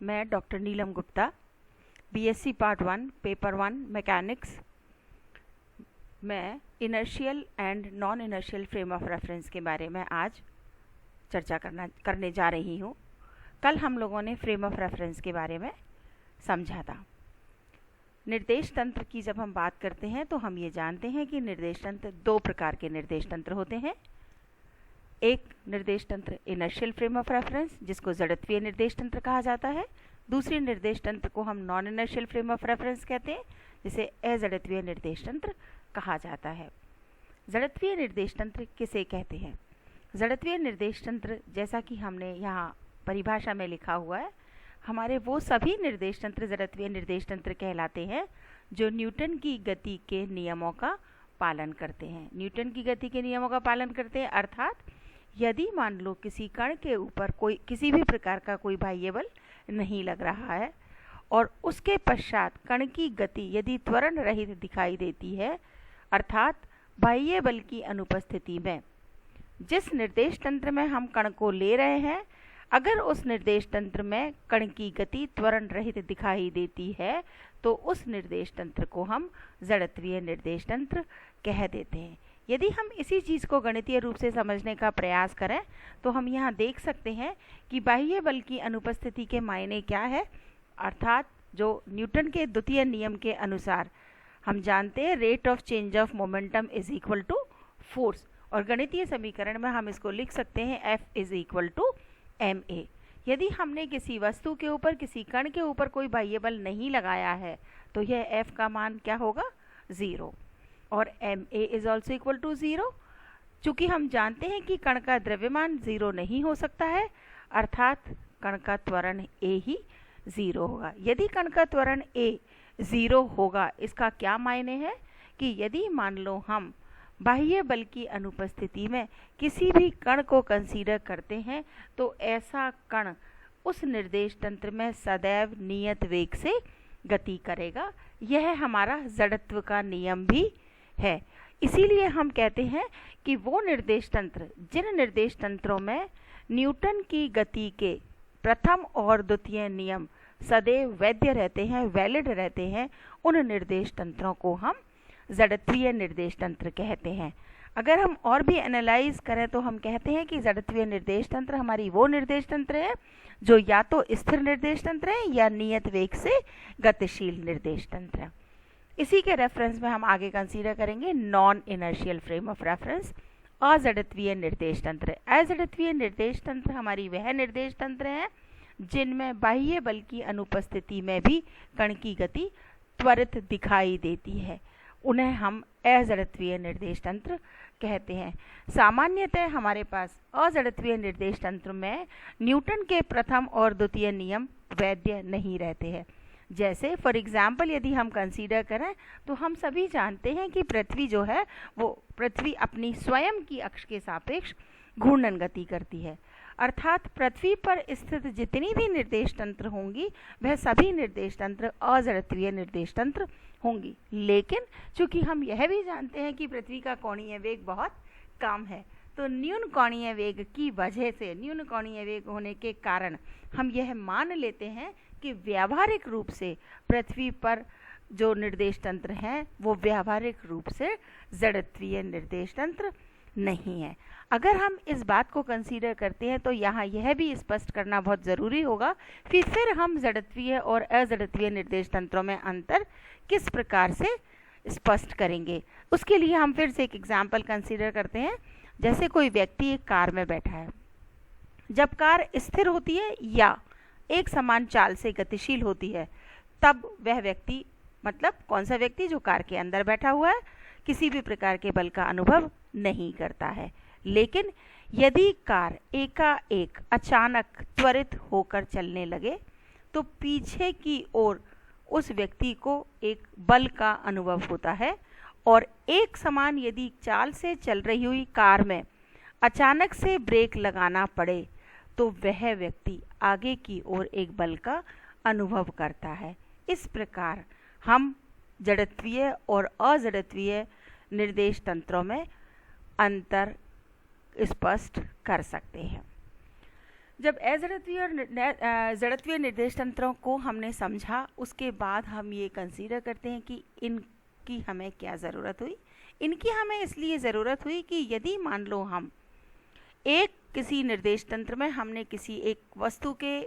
मैं doctor Neelam Gupta, BSc part 1 paper 1 mechanics. मैं inertial and non inertial frame of reference के बारे में आज चर्चा करने जा रही हूँ। कल हम लोगों ने फ्रेम ऑफ रेफरेंस के बारे में समझा था। निर्देश तंत्र की जब हम बात करते हैं तो हम ये जानते हैं कि निर्देश तंत्र दो प्रकार के निर्देश तंत्र होते हैं। एक निर्देश तंत्र इनर्शियल फ्रेम ऑफ रेफरेंस, जिसको जड़त्वीय निर्देश तंत्र कहा जाता है। दूसरी निर्देश तंत्र को हम non inertial frame of reference कहते हैं, जिसे अजड़त्वीय निर्देश तंत्र कहा जाता है। जड़त्वीय निर्देश तंत्र किसे कहते हैं? जड़त्वीय निर्देश तंत्र, जैसा कि हमने यहाँ परिभाषा में लिखा हुआ है, हमारे वो सभी निर्देश तंत्र जड़त्वीय निर्देश तंत्र कहलाते हैं जो न्यूटन की गति के नियमों का पालन करते हैं। न्यूटन की गति के नियमों का पालन करते हैं अर्थात यदि मान लो किसी कण के ऊपर कोई किसी भी प्रकार का कोई बाह्य बल नहीं लग रहा है और उसके पश्चात कण की गति यदि त्वरण रहित दिखाई देती है, अर्थात बाह्य बल की अनुपस्थिति में जिस निर्देश तंत्र में हम कण को ले रहे हैं, अगर उस निर्देश तंत्र में कण की गति त्वरण रहित दिखाई देती है तो उस निर्देश तंत्र को हम जड़त्वीय निर्देश तंत्र कह देते हैं। यदि हम इसी चीज़ को गणितीय रूप से समझने का प्रयास करें तो हम यहाँ देख सकते हैं कि बाह्य बल की अनुपस्थिति के मायने क्या है, अर्थात जो न्यूटन के द्वितीय नियम के अनुसार हम जानते हैं rate of change of momentum is equal to force, और गणितीय समीकरण में हम इसको लिख सकते हैं F is equal to ma। यदि हमने किसी वस्तु के ऊपर, किसी कण के ऊपर कोई बाह्य बल नहीं लगाया है तो यह F का मान क्या होगा? 0, और ma is also equal to 0। चूँकि हम जानते हैं कि कण का द्रव्यमान 0 नहीं हो सकता है, अर्थात कण का त्वरण a ही 0 होगा। यदि कण का त्वरण a 0 होगा, इसका क्या मायने है कि यदि मान लो हम बाह्य बल की अनुपस्थिति में किसी भी कण को कंसीडर करते हैं तो ऐसा कण उस निर्देश तंत्र में सदैव नियत वेग से गति करेगा। यह हमारा जड़त्व का नियम भी है। इसीलिए हम कहते हैं कि वो निर्देश तंत्र, जिन निर्देश तंत्रों में न्यूटन की गति के प्रथम और द्वितीय नियम सदैव वैध रहते हैं, वैलिड रहते हैं, उन निर्देश तंत्रों को हम जड़त्वीय निर्देश तंत्र कहते हैं। अगर हम और भी एनालाइज करें तो हम कहते हैं कि जड़त्वीय निर्देश तंत्र हमारी वो निर्देश तंत्र है जो या तो स्थिर निर्देश तंत्र है या नियत वेग से गतिशील निर्देश तंत्र है। इसी के रेफरेंस में हम आगे कंसीडर करेंगे non inertial frame of reference, अजड़त्वीय निर्देश तंत्र। अजड़त्वीय निर्देश तंत्र हमारी वह निर्देश तंत्र है जिनमें बाह्य बल की अनुपस्थिति में भी कण की गति त्वरित दिखाई देती है, उन्हें हम अजड़त्वीय निर्देश तंत्र कहते हैं। सामान्यतः हमारे पास अजड़त्वीय निर्देश तंत्र में न्यूटन के प्रथम और द्वितीय नियम वैध नहीं रहते हैं। जैसे फॉर एग्जाम्पल यदि हम कंसीडर करें तो हम सभी जानते हैं कि पृथ्वी जो है वो पृथ्वी अपनी स्वयं की अक्ष के सापेक्ष घूर्णन गति करती है, अर्थात पृथ्वी पर स्थित जितनी भी निर्देश तंत्र होंगी वह सभी निर्देश तंत्र अजड़त्वीय निर्देश तंत्र होंगी। लेकिन चूंकि हम यह भी जानते हैं कि पृथ्वी का कोणीय वेग बहुत कम है, तो न्यून कोणीय वेग की वजह से, न्यून कोणीय वेग होने के कारण हम यह मान लेते हैं कि व्यावहारिक रूप से पृथ्वी पर जो निर्देश तंत्र हैं वो व्यावहारिक रूप से जड़त्वीय निर्देश तंत्र नहीं है। अगर हम इस बात को कंसीडर करते हैं तो यहाँ यह भी स्पष्ट करना बहुत ज़रूरी होगा कि फिर हम जड़त्वीय और अजड़त्वीय निर्देश तंत्रों में अंतर किस प्रकार से स्पष्ट करेंगे। उसके लिए हम फिर से एक एग्जाम्पल कंसीडर करते हैं। जैसे कोई व्यक्ति एक कार में बैठा है, जब कार स्थिर होती है या एक समान चाल से गतिशील होती है तब वह व्यक्ति, मतलब कौन सा व्यक्ति? जो कार के अंदर बैठा हुआ है, किसी भी प्रकार के बल का अनुभव नहीं करता है। लेकिन यदि कार एकाएक अचानक त्वरित होकर चलने लगे तो पीछे की ओर उस व्यक्ति को एक बल का अनुभव होता है, और एक समान यदि चाल से चल रही हुई कार में अचानक से ब्रेक लगाना पड़े तो वह व्यक्ति आगे की ओर एक बल का अनुभव करता है। इस प्रकार हम जड़त्वीय और अजड़त्वीय निर्देश तंत्रों में अंतर स्पष्ट कर सकते हैं। जब अजड़त्वीय और जड़त्वीय निर्देश तंत्रों को हमने समझा, उसके बाद हम ये कंसीडर करते हैं कि इनकी हमें क्या ज़रूरत हुई। इनकी हमें इसलिए ज़रूरत हुई कि यदि मान लो हम एक किसी निर्देश तंत्र में हमने किसी एक वस्तु के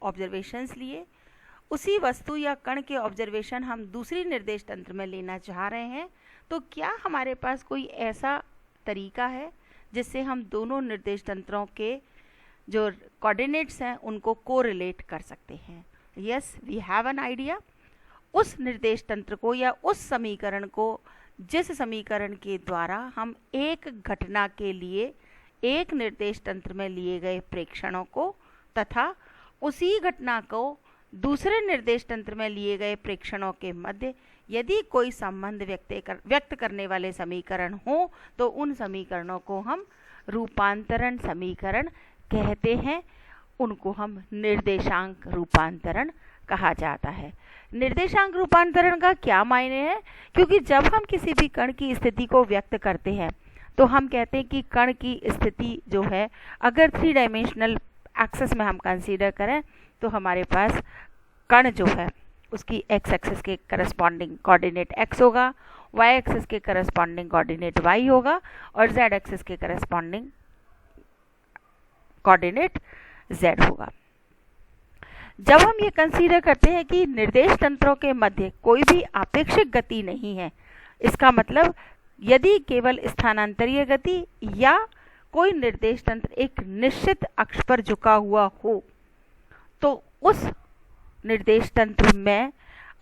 ऑब्जर्वेशंस लिए, उसी वस्तु या कण के ऑब्जर्वेशन हम दूसरी निर्देश तंत्र में लेना चाह रहे हैं, तो क्या हमारे पास कोई ऐसा तरीका है जिससे हम दोनों निर्देश तंत्रों के जो कोऑर्डिनेट्स हैं उनको कोरिलेट कर सकते हैं? Yes, we have an idea. उस निर्देश तंत्र को या उस समीकरण को, जिस समीकरण के द्वारा हम एक घटना के लिए एक निर्देश तंत्र में लिए गए प्रेक्षणों को तथा उसी घटना को दूसरे निर्देश तंत्र में लिए गए प्रेक्षणों के मध्य यदि कोई संबंध व्यक्त करने वाले समीकरण हो, तो उन समीकरणों को हम रूपांतरण समीकरण कहते हैं। उनको हम निर्देशांक रूपांतरण कहा जाता है। निर्देशांक रूपांतरण का क्या मायने है? क्योंकि जब हम किसी भी कण की स्थिति को व्यक्त करते हैं तो हम कहते हैं कि कण की स्थिति जो है, अगर 3 डायमेंशनल एक्सेस में हम कंसीडर करें तो हमारे पास कण जो है उसकी एक्स एक्सिस के करस्पॉन्डिंग कोऑर्डिनेट x होगा, y एक्सिस के करस्पॉन्डिंग कोऑर्डिनेट y होगा और z एक्सिस के करस्पॉन्डिंग कोऑर्डिनेट z होगा। जब हम ये कंसीडर करते हैं कि निर्देश तंत्रों के मध्य कोई भी आपेक्षिक गति नहीं है, इसका मतलब यदि केवल स्थानांतरीय गति या कोई निर्देश तंत्र एक निश्चित अक्ष पर झुका हुआ हो, तो उस निर्देश तंत्र में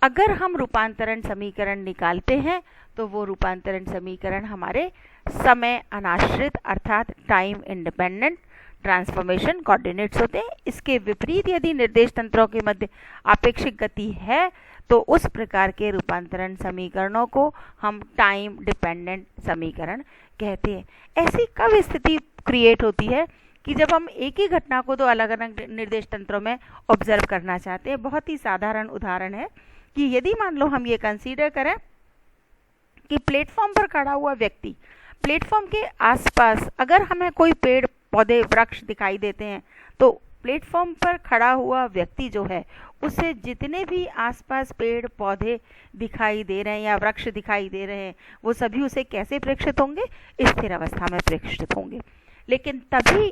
अगर हम रूपांतरण समीकरण निकालते हैं तो वो रूपांतरण समीकरण हमारे समय अनाश्रित अर्थात टाइम इंडिपेंडेंट ट्रांसफॉर्मेशन कोऑर्डिनेट्स होते हैं। इसके विपरीत यदि निर्देश तंत्रों के मध्य आपेक्षिक गति है तो उस प्रकार के रूपांतरण समीकरणों को हम टाइम डिपेंडेंट समीकरण कहते हैं। ऐसी कब स्थिति क्रिएट होती है कि जब हम एक ही घटना को दो अलग अलग निर्देश तंत्रों में ऑब्जर्व करना चाहते हैं। बहुत ही साधारण उदाहरण है कि यदि मान लो हम ये कंसीडर करें कि प्लेटफॉर्म पर खड़ा हुआ व्यक्ति, प्लेटफॉर्म के आसपास अगर हमें कोई पेड़ पौधे वृक्ष दिखाई देते हैं तो प्लेटफॉर्म पर खड़ा हुआ व्यक्ति जो है उसे जितने भी आसपास पेड़ पौधे दिखाई दे रहे हैं या वृक्ष दिखाई दे रहे हैं वो सभी उसे कैसे प्रेक्षित होंगे? स्थिर अवस्था में प्रेक्षित होंगे। लेकिन तभी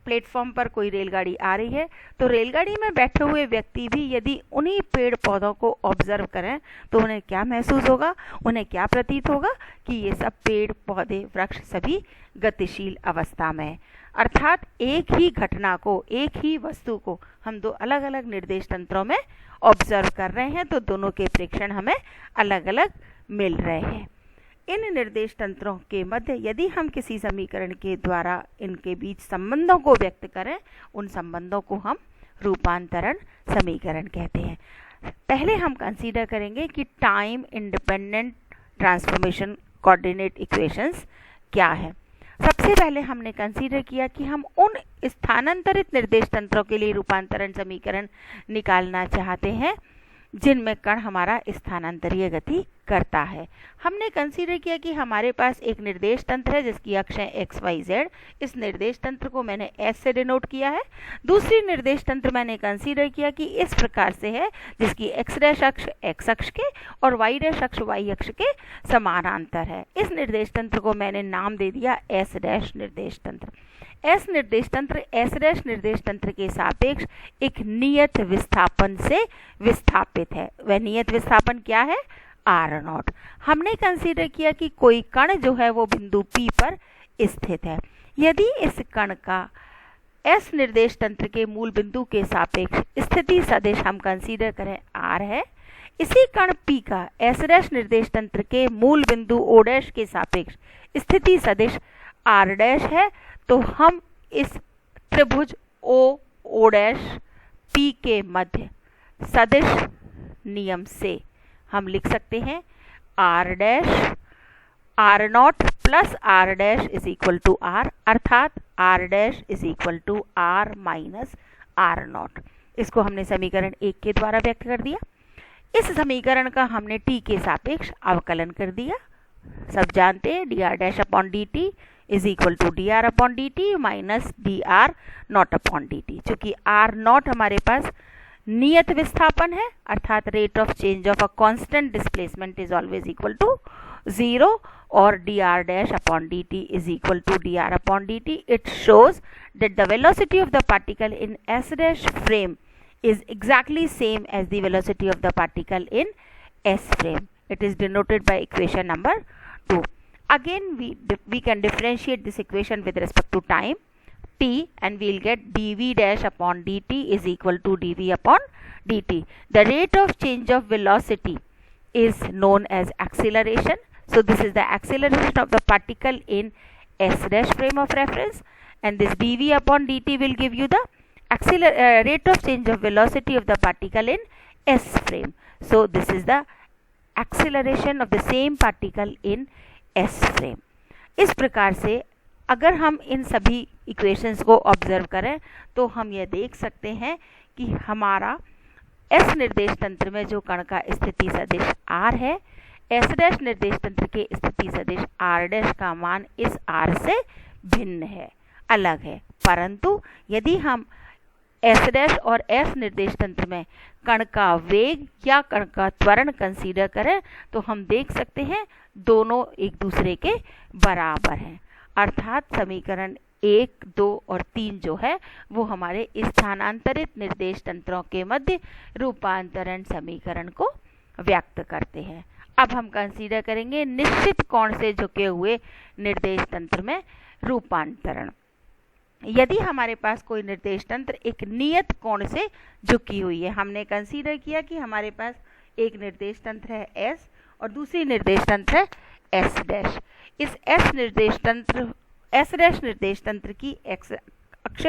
प्लेटफॉर्म पर कोई रेलगाड़ी आ रही है तो रेलगाड़ी में बैठे हुए व्यक्ति भी यदि उन्हीं पेड़ पौधों को ऑब्जर्व करें तो उन्हें क्या महसूस होगा? उन्हें क्या प्रतीत होगा कि ये सब पेड़ पौधे वृक्ष सभी गतिशील अवस्था में है। अर्थात एक ही घटना को, एक ही वस्तु को हम दो अलग अलग निर्देश तंत्रों में ऑब्जर्व कर रहे हैं तो दोनों के प्रेक्षण हमें अलग अलग मिल रहे हैं। इन निर्देश तंत्रों के मध्य यदि हम किसी समीकरण के द्वारा इनके बीच संबंधों को व्यक्त करें, उन संबंधों को हम रूपांतरण समीकरण कहते हैं। पहले हम कंसीडर करेंगे कि time independent transformation coordinate equations क्या है। सबसे पहले हमने कंसीडर किया कि हम उन स्थानांतरित निर्देश तंत्रों के लिए रूपांतरण समीकरण निकालना चाहते हैं जिनमें कण हमारा स्थानांतरीय गति करता है। हमने कंसीडर किया कि हमारे पास एक निर्देश तंत्र है जिसकी अक्ष है एक्स वाई जेड। इस निर्देश तंत्र को मैंने एस से डिनोट किया है। दूसरी निर्देश तंत्र मैंने कंसीडर किया कि इस प्रकार से है जिसकी एक्स डैश अक्ष एक्स अक्ष के और वाई डैश अक्ष वाई अक्ष के समानांतर है। इस निर्देश तंत्र को मैंने नाम दे दिया एस डैश निर्देश तंत्र। एस निर्देश तंत्र एस डैश निर्देश तंत्र के सापेक्ष एक नियत विस्थापन से विस्थापित है। वह नियत विस्थापन क्या है? Are not. हमने कंसीडर किया कि कोई कण जो है वो बिंदु P पर स्थित है। यदि इस कण का एस निर्देश तंत्र के मूल बिंदु के सापेक्ष स्थिति सदिश हम कंसीडर करें R है, इसी कण P का एस डैश निर्देश तंत्र के मूल बिंदु O डैश के सापेक्ष स्थिति सदिश R डैश है, तो हम इस त्रिभुज O डैश P के मध्य सदिश नियम से हम लिख सकते हैं R dash R naught plus R dash is equal to R, अर्थात R dash is equal to R minus R naught. इसको हमने समीकरण 1 के द्वारा व्यक्त कर दिया। इस समीकरण का हमने t के सापेक्ष अवकलन कर दिया। सब जानते हैं dr dash upon dt is equal to d r upon d t minus d r naught upon d t. चूंकि आर नॉट हमारे पास नियत विस्थापन है, अर्थात rate of change of a constant displacement is always equal to 0, और dr dash upon dt is equal to dr upon dt. It shows that the velocity of the particle in s dash frame is exactly same as the velocity of the particle in s frame. It is denoted by equation number 2. Again we can differentiate this equation with respect to time t, and we will get dv dash upon dt is equal to dv upon dt. The rate of change of velocity is known as acceleration. So this is the acceleration of the particle in s dash frame of reference, and this dv upon dt will give you the rate of change of velocity of the particle in s frame. So this is the acceleration of the same particle in s frame. इस प्रकार से अगर हम इन सभी equations को observe करें तो हम यह देख सकते हैं कि हमारा s निर्देश तंत्र में जो कण का स्थिति सदिश r है, s डैश निर्देश तंत्र के स्थिति सदिश r डैश का मान इस r से भिन्न है, अलग है। परंतु यदि हम s डैश और s निर्देश तंत्र में कण का वेग या कण का त्वरण कंसीडर करें तो हम देख सकते हैं दोनों एक दूसरे के बराबर हैं, अर्थात समीकरण 1, 2 और 3 जो है वो हमारे स्थानांतरित निर्देश तंत्रों के मध्य रूपांतरण समीकरण को व्यक्त करते हैं। अब हम कंसीडर करेंगे निश्चित कोण से झुके हुए निर्देश तंत्र में रूपांतरण। यदि हमारे पास कोई निर्देश तंत्र एक नियत कोण से झुकी हुई है, हमने कंसीडर किया कि हमारे पास एक निर्देश तंत्र है S और दूसरी निर्देश तंत्र है S डैश। इस S डैश निर्देश तंत्र की x अक्ष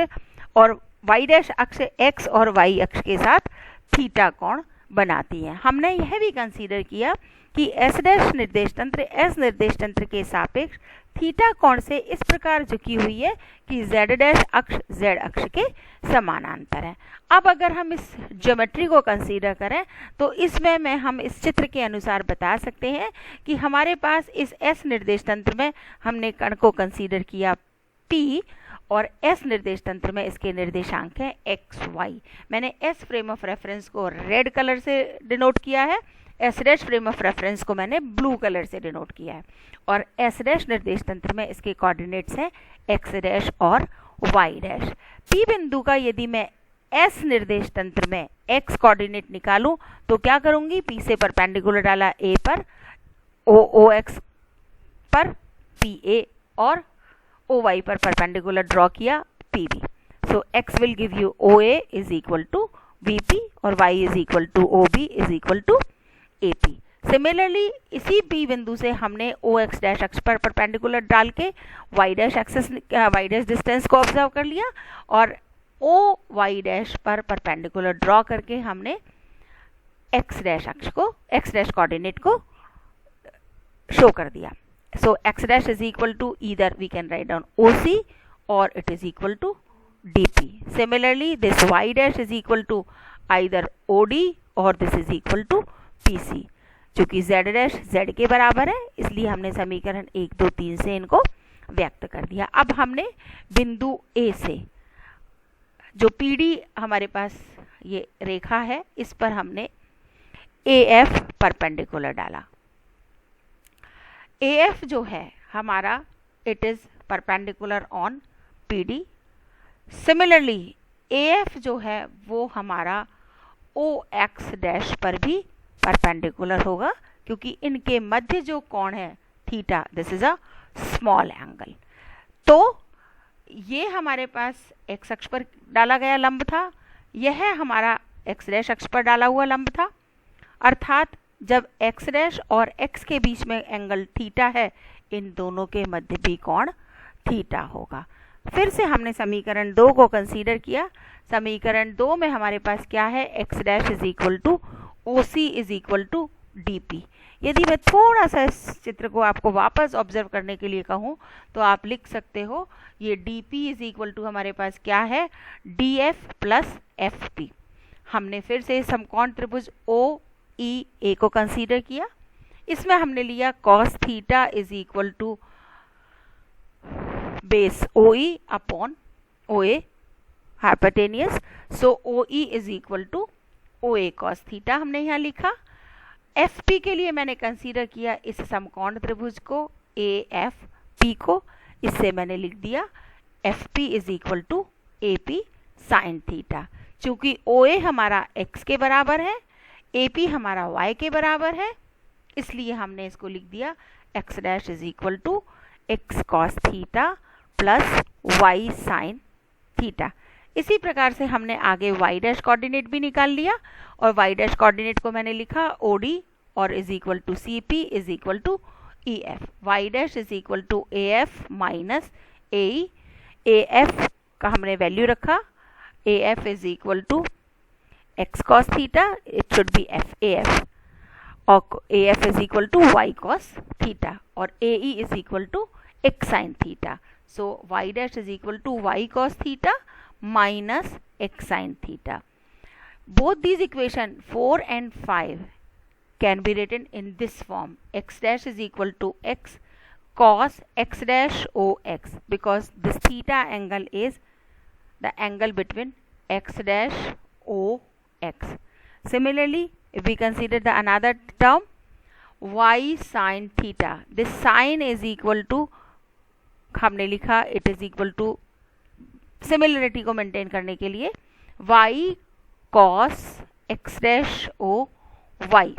और y डैश अक्ष x और y अक्ष के साथ थीटा कोण बनाती है। हमने यह भी कंसीडर किया कि S डैश निर्देश तंत्र S निर्देश तंत्र के सापेक्ष थीटा कोण से इस प्रकार झुकी हुई है कि Z डैश अक्ष Z अक्ष के समानांतर है। अब अगर हम इस ज्योमेट्री को कंसीडर करें तो इसमें हम इस चित्र के अनुसार बता सकते हैं कि हमारे पास इस S निर्देश तंत्र में हमने कण को कंसीडर किया P और S निर्देश तंत्र में इसके निर्देशांक हैं x, y। मैंने S फ्रेम ऑफ रेफरेंस को रेड कलर से डिनोट किया है, S dash frame of reference को मैंने ब्लू कलर से डिनोट किया है, और S डैश निर्देश तंत्र में इसके कोऑर्डिनेट्स हैं x डैश और y डैश। P बिंदु का यदि मैं S निर्देश तंत्र में x कोऑर्डिनेट निकालूं तो क्या करूंगी, P से परपेंडिकुलर डाला A पर, OX पर PA और OY पर परपेंडिकुलर ड्रॉ किया PB। So x will give you OA is equal to VP और y is equal to OB is equal to AP। Similarly इसी P बिंदु से हमने OX डैश अक्ष पर परपेंडिकुलर डाल के y डैश डिस्टेंस को ऑब्जर्व कर लिया और OY डैश पर परपेंडिकुलर ड्रॉ करके हमने x डैश कोऑर्डिनेट को शो कर दिया। So x dash is equal to either we can write down OC or it is equal to DP. Similarly, this y dash is equal to either OD or this is equal to PC. चूंकि z dash z के बराबर है इसलिए हमने समीकरण 1, 2, 3 से इनको व्यक्त कर दिया। अब हमने बिंदु A से जो PD हमारे पास ये रेखा है इस पर हमने AF परपेंडिकुलर डाला। AF जो है हमारा it is perpendicular on PD। Similarly AF जो है वो हमारा OX डैश पर भी परपेंडिकुलर होगा क्योंकि इनके मध्य जो कोण है theta, this is a small angle. तो ये हमारे पास x अक्ष पर डाला गया लंब था, यह हमारा x डैश अक्ष पर डाला हुआ लंब था, अर्थात जब x डैश और x के बीच में एंगल थीटा है इन दोनों के मध्य भी कोण थीटा होगा। फिर से हमने समीकरण 2 को कंसीडर किया। समीकरण 2 में हमारे पास क्या है, x dash is equal to OC is equal to DP। यदि मैं थोड़ा सा इस चित्र को आपको वापस ऑब्जर्व करने के लिए कहूँ तो आप लिख सकते हो ये DP इज इक्वल टू हमारे पास क्या है, DF प्लस FP। हमने फिर से समकोण त्रिभुज OEA को कंसीडर किया, इसमें हमने लिया cos theta is equal to base OE upon OA hypotenuse. So OE is equal to OA cos theta हमने यहाँ लिखा. FP के लिए मैंने कंसीडर किया इस समकोण त्रिभुज को AFP को, इससे मैंने लिख दिया FP is equal to AP sine theta. चूंकि OA हमारा x के बराबर है, AP हमारा y के बराबर है, इसलिए हमने इसको लिख दिया x dash is equal to x cos theta plus y sine theta. इसी प्रकार से हमने आगे y डैश कोऑर्डिनेट भी निकाल लिया और y डैश कोऑर्डिनेट को मैंने लिखा OD और is equal to CP is equal to EF. y dash is equal to AF minus AE. AF का हमने वैल्यू रखा, AF is equal to x cos theta, it should be AF, और AF is equal to y cos theta और AE is equal to x sin theta. So y dash is equal to y cos theta minus x sin theta. Both these equation 4 and 5 can be written in this form. X dash is equal to x cos x dash OX, because this theta angle is the angle between x dash OX. Similarly, if we consider the another term y sin theta, this sin is equal to, हमने लिखा it is equal to, similarity को maintain करने के लिए y cos x dash o y,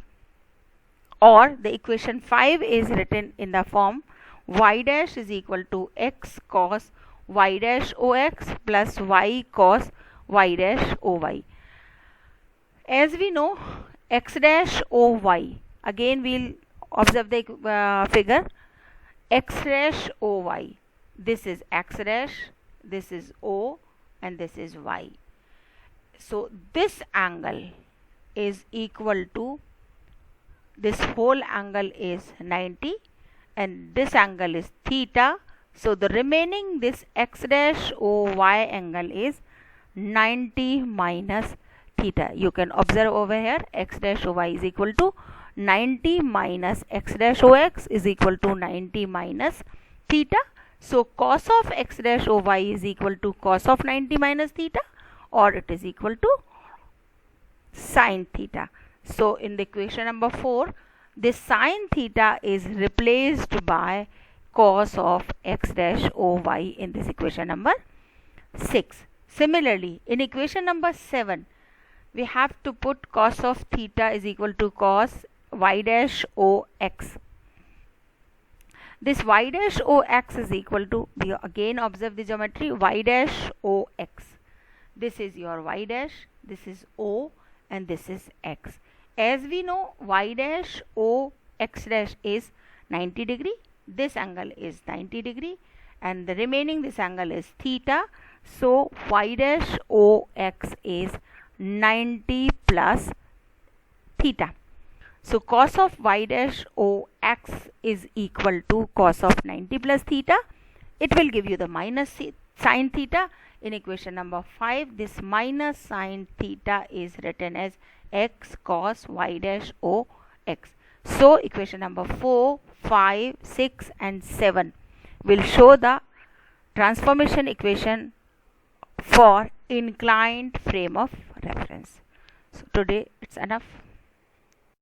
और the equation 5 is written in the form y dash is equal to x cos y dash ox plus y cos y dash oy. As we know, x dash oy, again we'll observe the figure, x dash oy, this is x dash, this is O and this is Y. So this angle is equal to, this whole angle is 90 and this angle is theta. So the remaining this x dash OY angle is 90 minus theta. You can observe over here x dash OY is equal to 90 minus x dash OX is equal to 90 minus theta. So cos of x dash OY is equal to cos of 90 minus theta, or it is equal to sin theta. So in the equation number 4, this sin theta is replaced by cos of x dash OY in this equation number 6. Similarly, in equation number 7, we have to put cos of theta is equal to cos y dash OX. This y dash OX is equal to, we again observe the geometry, y dash OX. This is your y dash, this is O and this is X. As we know, y dash OX dash is 90 degree, this angle is 90 degree and the remaining this angle is theta. So y dash OX is 90 plus theta. So cos of y dash OX is equal to cos of 90 plus theta. It will give you the minus sin theta. In equation number 5, this minus sin theta is written as x cos y dash OX. So equation number 4, 5, 6 and 7 will show the transformation equation for inclined frame of reference. So today it's enough.